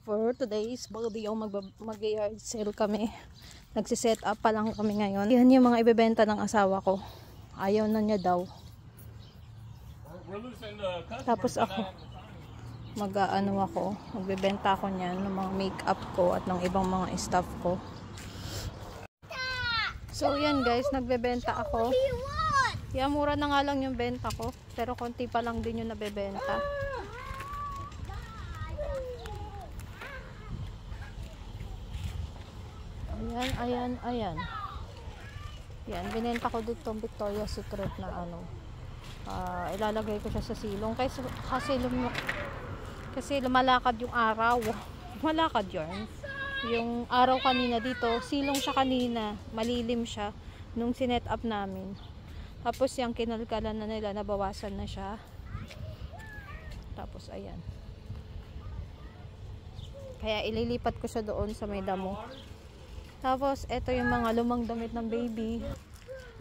For today's video, mag-yard sale kami. Nagsiset up pa lang kami ngayon. Yan yung mga ibebenta ng asawa ko. Ayaw na niya daw. Tapos ako, magbebenta ako niyan ng mga makeup ko at ng ibang mga stuff ko. So yan guys, nagbebenta ako. Yeah, mura na nga lang yung benta ko. Pero konti pa lang din yung nabebenta. Ayan. Yan, binenta ko dito Victoria's Secret na ano. Ilalagay ko siya sa silong. Kasi lumalakad yung araw. Malakad yun. Yung araw kanina dito, silong siya kanina. Malilim siya nung sinet up namin. Tapos yung kinalkalan na nila, nabawasan na siya. Tapos ayan. Kaya ililipat ko siya doon sa may damo. Tapos, ito yung mga lumang damit ng baby.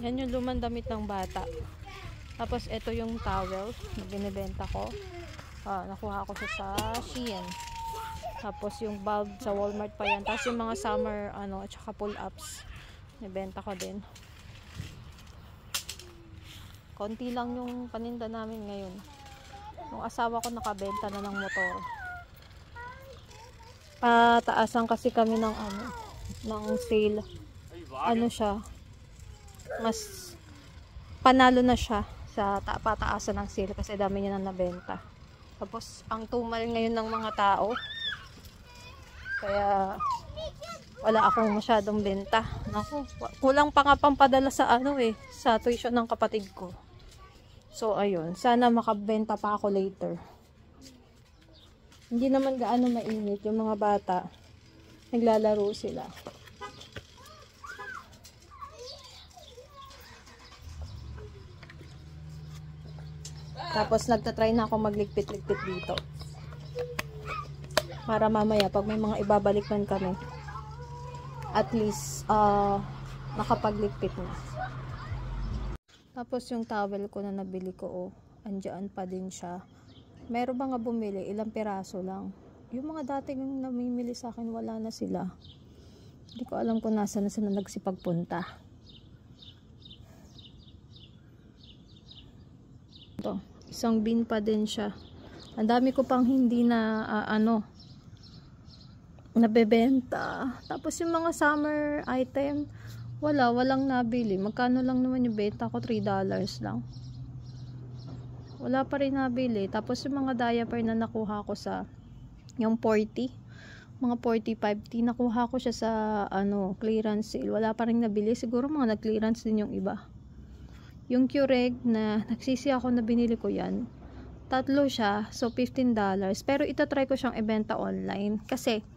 Yan yung lumang damit ng bata. Tapos, ito yung towel na binibenta ko. Nakuha ko siya sa Shein. Tapos, yung bulb sa Walmart pa yan. Tapos, yung mga summer, at saka pull-ups. Nibenta ko din. Konti lang yung paninda namin ngayon. Yung asawa ko nakabenta na ng motor. Pataasan kasi kami ng sale. Siya, mas panalo na siya sa pataasan ng sale kasi dami niya na nabenta. Tapos ang tumal ngayon ng mga tao, kaya wala akong masyadong benta. Naku, kulang pa nga pampadala sa sa tuition ng kapatid ko. So ayun, sana makabenta pa ako later. Hindi naman gaano mainit yung mga bata. Naglalaro sila. Tapos nagtatry na ako magligpit-ligpit dito. Para mamaya pag may mga ibabalik man kami, at least nakapagligpit na. Tapos yung towel ko na nabili ko, andyan pa din siya. Meron ba nga bumili? Ilang piraso lang. Yung mga dating namimili sa akin, wala na sila. Hindi ko alam kung nasa na sila nagsipagpunta. Ito, isang bin pa din siya. Ang dami ko pang hindi na nabebenta. Tapos yung mga summer item, walang nabili. Magkano lang naman yung benta ko? $3 lang. Wala pa rin nabili. Tapos yung mga diaper na nakuha ko sa yung 40, mga 45, nakuha ko siya sa clearance sale. Wala pa rin nabili. Siguro mga nag-clearance din yung iba. Yung Keurig na nagsisi ako na binili ko yan, 3 siya, so $15. Pero itatry ko siyang ibenta online kasi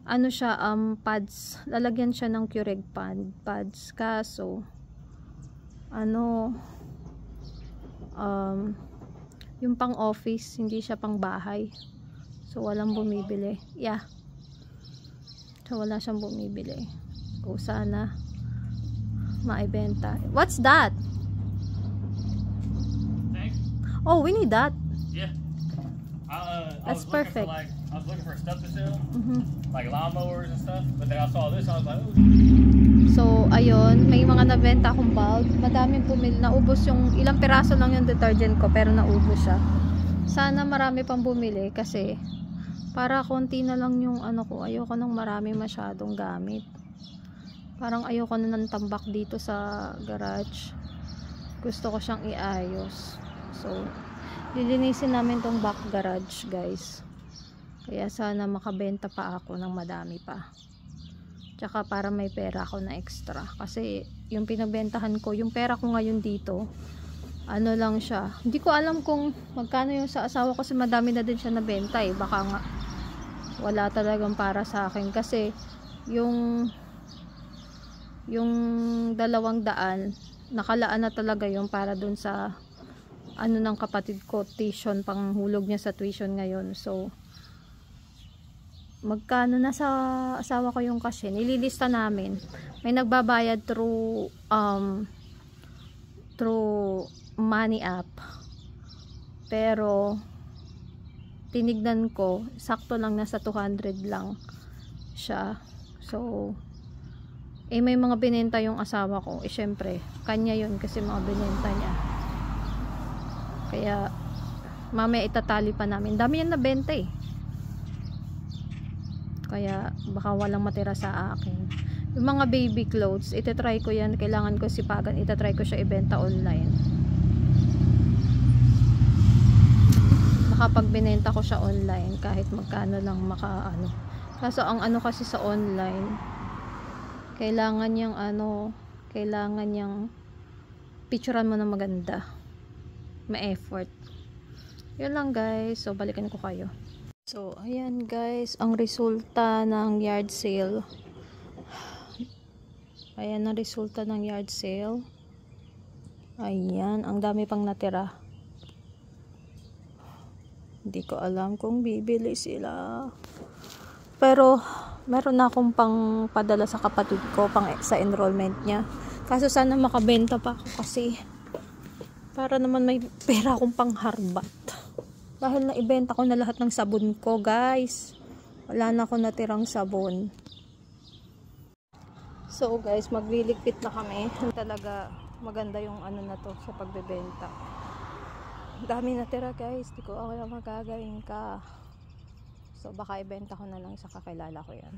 siya, pads, lalagyan siya ng Keurig pads. Kaso yung pang office, hindi siya pang bahay. So walang bumibili. Yeah. So wala siyang bumibili. O sana maibenta. What's that? Thanks. Oh, we need that. Yeah. That's perfect. I was looking for stuff to sell, like lawnmowers and stuff. But then I saw this, I was like, oh. So, ayun, may mga nabenta akong bulb. Madaming bumili. Naubos yung ilang piraso lang yung detergent ko, pero naubos siya. Sana marami pang bumili kasi para konti na lang yung ko. Ayoko nang marami masyadong gamit. Parang ayoko na ng tambak dito sa garage. Gusto ko siyang iayos. So, lilinisin namin tong back garage, guys. Kaya sana makabenta pa ako ng madami pa. Tsaka para may pera ako na extra. Kasi yung pinabentahan ko, yung pera ko ngayon dito, lang siya. Hindi ko alam kung magkano yung sa asawa ko kasi madami na din siya nabenta eh. Baka nga wala talagang para sa akin kasi yung 200 nakalaan na talaga yung para dun sa ng kapatid ko, tuition, panghulog niya sa tuition ngayon. So magkano na sa asawa ko yung cash, nililista namin. May nagbabayad through money app, pero tinignan ko, sakto lang nasa 200 lang siya. So, may mga binenta yung asawa ko. Syempre, kanya yun kasi mga binenta niya. Kaya, mamaya itatali pa namin. Dami yan nabenta eh. Kaya, baka walang matira sa akin. Yung mga baby clothes, itatry ko yan. Kailangan ko sipagan. Itatry ko siya ibenta online. Kapag binenta ko siya online, kahit magkano lang makaano. Kaso ang ano kasi sa online, kailangan niyang picturean mo na maganda. May effort. Yun lang guys. So balikan ko kayo. So ayan guys, ang resulta ng yard sale. Ayan ang resulta ng yard sale. Ayan, ang dami pang natira. Hindi ko alam kung bibili sila. Pero, meron na akong pang padala sa kapatid ko sa enrollment niya. Kaso sana makabenta pa ako kasi para naman may pera akong pangharbat. Dahil naibenta ko na lahat ng sabon ko, guys. Wala na akong natirang sabon. So, guys, magliligpit na kami. Talaga maganda yung ano na to sa pagbebenta. Dami natira guys, di ko alam magagawin ka. So baka ibenta ko na lang sa kakilala ko yan.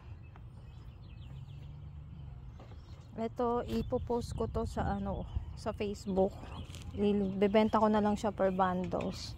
Ito ipopost ko to sa sa Facebook. Bebenta ko na lang siya per bundles.